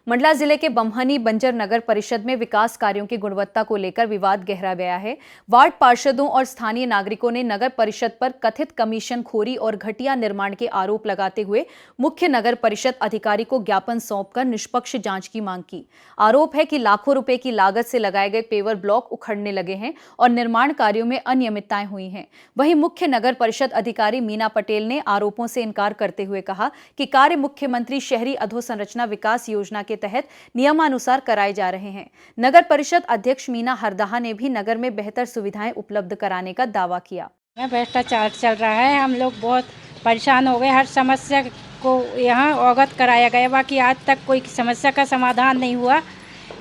मंडला जिले के बमहनी बंजर नगर परिषद में विकास कार्यों की गुणवत्ता को लेकर विवाद गहरा गया है। वार्ड पार्षदों और स्थानीय नागरिकों ने नगर परिषद पर कथित कमीशन खोरी और घटिया निर्माण के आरोप लगाते हुए मुख्य नगर परिषद अधिकारी को ज्ञापन सौंपकर निष्पक्ष जांच की मांग की। आरोप है कि लाखों रुपए की लागत से लगाए गए पेवर ब्लॉक उखड़ने लगे हैं और निर्माण कार्यों में अनियमितताएं हुई हैं। वहीं मुख्य नगर परिषद अधिकारी मीना पटेल ने आरोपों से इनकार करते हुए कहा कि कार्य मुख्यमंत्री शहरी अधोसंरचना विकास योजना के तहत नियमानुसार कराए जा रहे हैं। नगर परिषद अध्यक्ष मीना हरदाहा ने भी नगर में बेहतर सुविधाएं उपलब्ध कराने का दावा किया। भ्रष्टाचार चल रहा है, हम लोग बहुत परेशान हो गए। हर समस्या को यहाँ अवगत कराया गया, बाकी आज तक कोई समस्या का समाधान नहीं हुआ।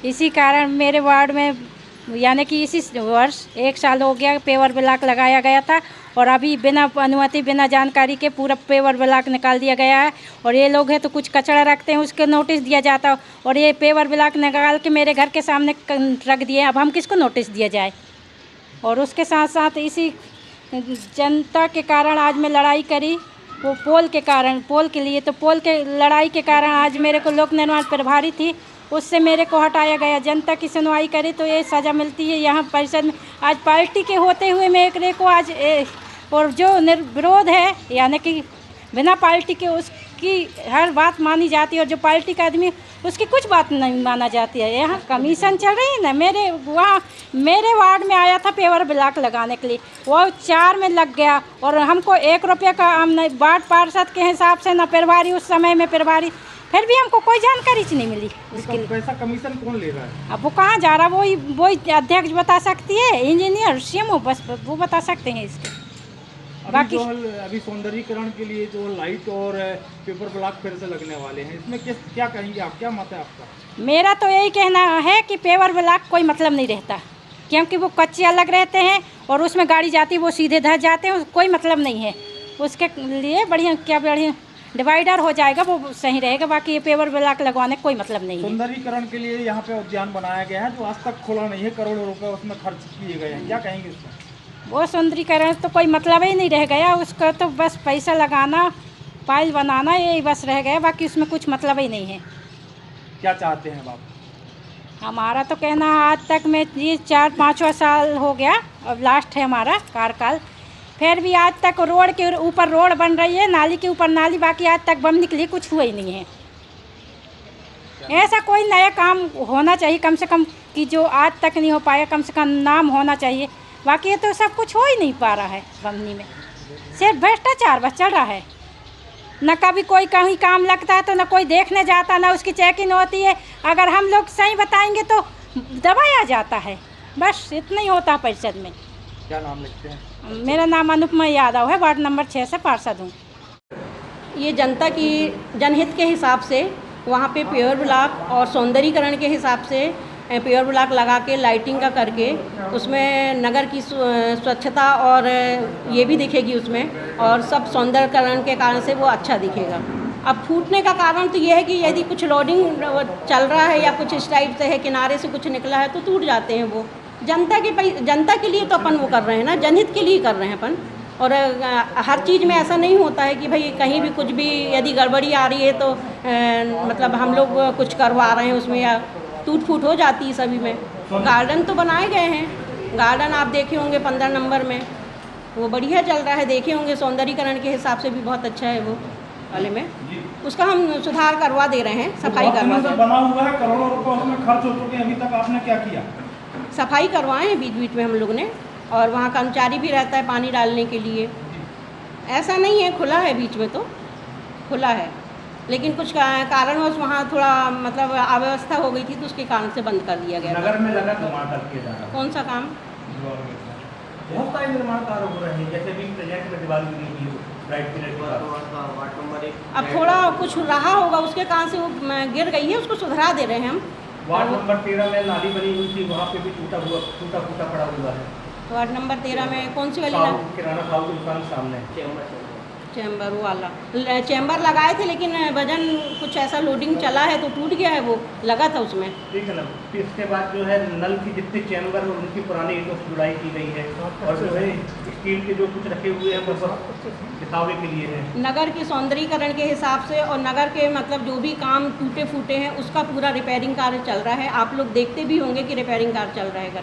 इसी कारण मेरे वार्ड में यानी कि इसी वर्ष 1 साल हो गया पेवर ब्लॉक लगाया गया था और अभी बिना अनुमति बिना जानकारी के पूरा पेवर ब्लॉक निकाल दिया गया है। और ये लोग हैं तो कुछ कचरा रखते हैं, उसके नोटिस दिया जाता है और ये पेवर ब्लॉक निकाल के मेरे घर के सामने रख दिए। अब हम किसको नोटिस दिया जाए? और उसके साथ साथ इसी जनता के कारण आज मैं लड़ाई करी, वो पोल के कारण, पोल के लिए। तो पोल के लड़ाई के कारण आज मेरे को लोक निर्माण प्रभारी थी, उससे मेरे को हटाया गया। जनता की सुनवाई करी तो ये सज़ा मिलती है। यहाँ परिषद में आज पार्टी के होते हुए मेरे को आज और जो विरोध है यानी कि बिना पार्टी के उसकी हर बात मानी जाती है और जो पार्टी का आदमी उसकी कुछ बात नहीं माना जाती है। यहाँ कमीशन चल रही है ना। मेरे वार्ड में आया था पेवर ब्लॉक लगाने के लिए, वो 4 में लग गया और हमको 1 रुपये का हम वार्ड पार्षद के हिसाब से न प्रभारी, उस समय में प्रभारी, फिर भी हमको कोई जानकारी नहीं मिली। उसके लिए पैसा कमीशन कौन ले रहा है? अब वो कहाँ जा रहा है वही अध्यक्ष बता सकती है, इंजीनियर सीएमओ बस वो बता सकते हैं इसके। बाकी अभी सौंदर्यीकरण के लिए जो लाइट और पेपर ब्लॉक फिर से लगने वाले हैं, इसमें क्या कहेंगे आप? क्या मत है आपका? मेरा तो यही कहना है कि पेवर ब्लॉक कोई मतलब नहीं रहता, क्योंकि वो कच्चे अलग रहते हैं और उसमें गाड़ी जाती है वो सीधे धर जाते हैं, कोई मतलब नहीं है। उसके लिए बढ़िया डिवाइडर हो जाएगा, वो सही रहेगा। बाकी ये पेवर ब्लॉक लगवाने कोई मतलब नहीं है। सौंदर्यीकरण के लिए यहाँ पे उद्यान बनाया गया है जो आज तक खुला नहीं है, करोड़ों रुपए उसमें खर्च किए गए हैं, क्या कहेंगे इसमें? वो सौंदर्यीकरण तो कोई मतलब ही नहीं रह गया, उसका तो बस पैसा लगाना, फाइल बनाना, यही बस रह गया, बाकी उसमें कुछ मतलब ही नहीं है। क्या चाहते हैं आप? हमारा तो कहना आज तक में ये 4-5वां साल हो गया, अब लास्ट है हमारा कार्यकाल, फिर भी आज तक रोड के ऊपर रोड बन रही है, नाली के ऊपर नाली, बाकी आज तक बनने के लिए कुछ हुआ ही नहीं है। ऐसा कोई नया काम होना चाहिए कम से कम, कि जो आज तक नहीं हो पाया, कम से कम नाम होना चाहिए। बाकी ये तो सब कुछ हो ही नहीं पा रहा है बमनी में, सिर्फ भ्रष्टाचार बस चल रहा है। न कभी कोई कहीं काम लगता है तो न कोई देखने जाता, न उसकी चेकिंग होती है। अगर हम लोग सही बताएंगे तो दबाया जाता है, बस इतना ही होता है परिषद में। क्या नाम लिखते हैं? मेरा नाम अनुपमा यादव है, वार्ड नंबर 6 से पार्षद हूँ। ये जनता की जनहित के हिसाब से वहाँ पे पेवर ब्लॉक और सौंदर्यीकरण के हिसाब से पेवर ब्लॉक लगा के लाइटिंग का करके उसमें नगर की स्वच्छता और ये भी दिखेगी उसमें, और सब सौंदर्यीकरण के कारण से वो अच्छा दिखेगा। अब फूटने का कारण तो ये है कि यदि कुछ लोडिंग चल रहा है या कुछ इस टाइप से है, किनारे से कुछ निकला है तो टूट जाते हैं। वो जनता के लिए तो अपन वो कर रहे हैं ना, जनहित के लिए कर रहे हैं अपन। और हर चीज़ में ऐसा नहीं होता है कि भाई कहीं भी कुछ भी यदि गड़बड़ी आ रही है तो मतलब हम लोग कुछ करवा रहे हैं उसमें, या टूट फूट हो जाती है सभी में। गार्डन तो बनाए गए हैं, गार्डन आप देखे होंगे 15 नंबर में, वो बढ़िया चल रहा है, देखे होंगे। सौंदर्यीकरण के हिसाब से भी बहुत अच्छा है वो वाले में, उसका हम सुधार करवा दे रहे हैं, सफाई करवा दे। बना हुआ है, करोड़ों रुपए उसमें खर्च हो चुके हैं, अभी तक आपने क्या किया? सफाई करवाएं हैं बीच बीच में हम लोग ने, और वहाँ कर्मचारी भी रहता है पानी डालने के लिए। ऐसा नहीं है खुला है, बीच में तो खुला है, लेकिन कुछ कारणवश वहाँ थोड़ा मतलब अव्यवस्था हो गई थी तो उसके कारण से बंद कर दिया गया। नगर में लगा निर्माण किया जा रहा है। कौन सा काम? बहुत सारे निर्माण कार्य हो रहे हैं, जैसे भी प्रोजेक्ट में दीवार गिरी, राइट पीरियड वार्ड नंबर 1। अब थोड़ा कुछ रहा होगा, उसके कारण से वो गिर गई है, उसको सुधरा दे रहे हैं हम। वार्ड नंबर 13 में नाली बनी हुई थी, वहाँ पे भी टूटा फूटा पड़ा हुआ है। वार्ड नंबर 13 में कौन सी वाली? किराना खाऊ की दुकान सामने चैम्बर वाला चैम्बर लगाए थे, लेकिन वजन कुछ ऐसा लोडिंग चला है तो टूट गया है, वो लगा था उसमें। ठीक है ना। फिर इसके बाद जो है नल की जितने चैम्बर हैं उनकी पुरानी ईंटों से जुड़ाई की गई है और जो है स्टील के जो कुछ रखे हुए हैं वो सब दिखावे के लिए है। नगर के सौंदर्यीकरण के हिसाब से और नगर के मतलब जो भी काम टूटे फूटे हैं उसका पूरा रिपेयरिंग कार्य चल रहा है। आप लोग देखते भी होंगे कि रिपेयरिंग कार्य चल रहा है घर।